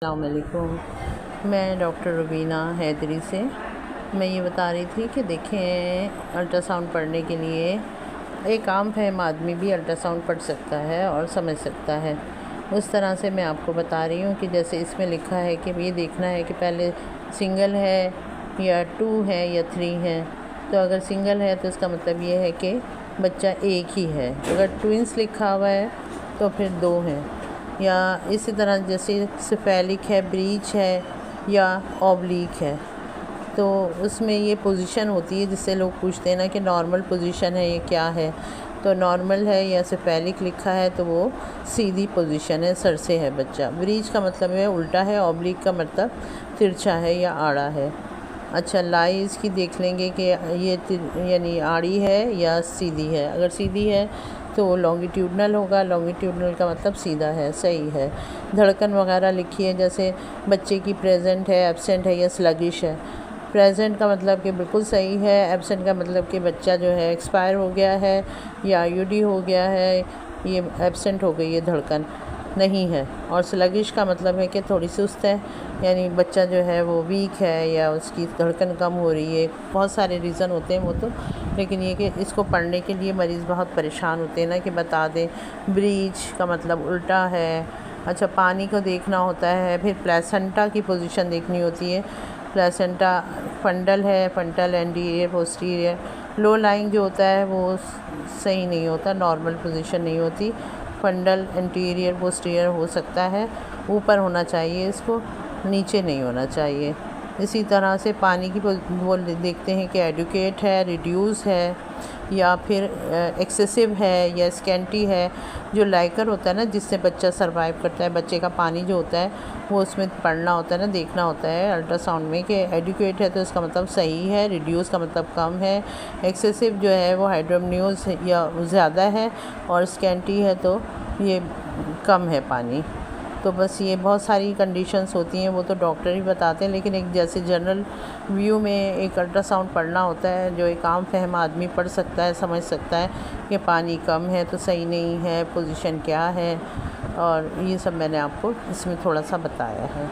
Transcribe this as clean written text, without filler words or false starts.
अस्सलामुअलैकुम। मैं डॉक्टर रुबीना हैदरी से मैं ये बता रही थी कि देखें, अल्ट्रासाउंड पढ़ने के लिए एक आम फहम आदमी भी अल्ट्रासाउंड पढ़ सकता है और समझ सकता है। उस तरह से मैं आपको बता रही हूँ कि जैसे इसमें लिखा है कि ये देखना है कि पहले सिंगल है या 2 है या 3 है। तो अगर सिंगल है तो इसका मतलब ये है कि बच्चा एक ही है। अगर ट्विंस लिखा हुआ है तो फिर 2 हैं। या इसी तरह जैसे सिफेलिक है, ब्रीच है या ऑब्लिक है, तो उसमें ये पोजीशन होती है जिससे लोग पूछते हैं ना कि नॉर्मल पोजीशन है ये क्या है। तो नॉर्मल है या सिफेलिक लिखा है तो वो सीधी पोजीशन है, सर से है बच्चा। ब्रीच का मतलब है उल्टा है, ऑब्लिक का मतलब तिरछा है या आड़ा है। अच्छा, लाई इसकी देख लेंगे कि ये यानी आड़ी है या सीधी है। अगर सीधी है तो लॉन्गिट्यूडनल होगा, लॉन्गिट्यूडनल का मतलब सीधा है, सही है। धड़कन वगैरह लिखी है, जैसे बच्चे की प्रेजेंट है, एब्सेंट है या स्लगिश है। प्रेजेंट का मतलब कि बिल्कुल सही है, एब्सेंट का मतलब कि बच्चा जो है एक्सपायर हो गया है या आईयूडी हो गया है, ये एब्सेंट हो गई है, धड़कन नहीं है। और स्लगिश का मतलब है कि थोड़ी सुस्त है, यानी बच्चा जो है वो वीक है या उसकी धड़कन कम हो रही है। बहुत सारे रीज़न होते हैं वो तो, लेकिन ये कि इसको पढ़ने के लिए मरीज़ बहुत परेशान होते हैं ना कि बता दें। ब्रीच का मतलब उल्टा है। अच्छा, पानी को देखना होता है, फिर प्लेसेंटा की पोजीशन देखनी होती है। प्लेसेंटा फंडल है, फंटल एंटीरियर पोस्टीरियर। लो लाइंग जो होता है वो सही नहीं होता, नॉर्मल पोजीशन नहीं होती। फंडल एंटीरियर पोस्टीरियर हो सकता है, ऊपर होना चाहिए, इसको नीचे नहीं होना चाहिए। इसी तरह से पानी की वो देखते हैं कि एडुकेट है, रिड्यूस है या फिर एक्सेसिव है या स्कैंटी है। जो लाइकर होता है ना जिससे बच्चा सरवाइव करता है, बच्चे का पानी जो होता है वो उसमें पढ़ना होता है ना, देखना होता है अल्ट्रासाउंड में कि एडुकेट है तो इसका मतलब सही है, रिड्यूस का मतलब कम है, एक्सेसिव जो है वो हाइड्रोमनियोज या ज़्यादा है, और स्कैंटी है तो ये कम है पानी। तो बस ये बहुत सारी कंडीशंस होती हैं, वो तो डॉक्टर ही बताते हैं, लेकिन एक जैसे जनरल व्यू में एक अल्ट्रासाउंड पढ़ना होता है जो एक आम फहम आदमी पढ़ सकता है, समझ सकता है कि पानी कम है तो सही नहीं है, पोजीशन क्या है, और ये सब मैंने आपको इसमें थोड़ा सा बताया है।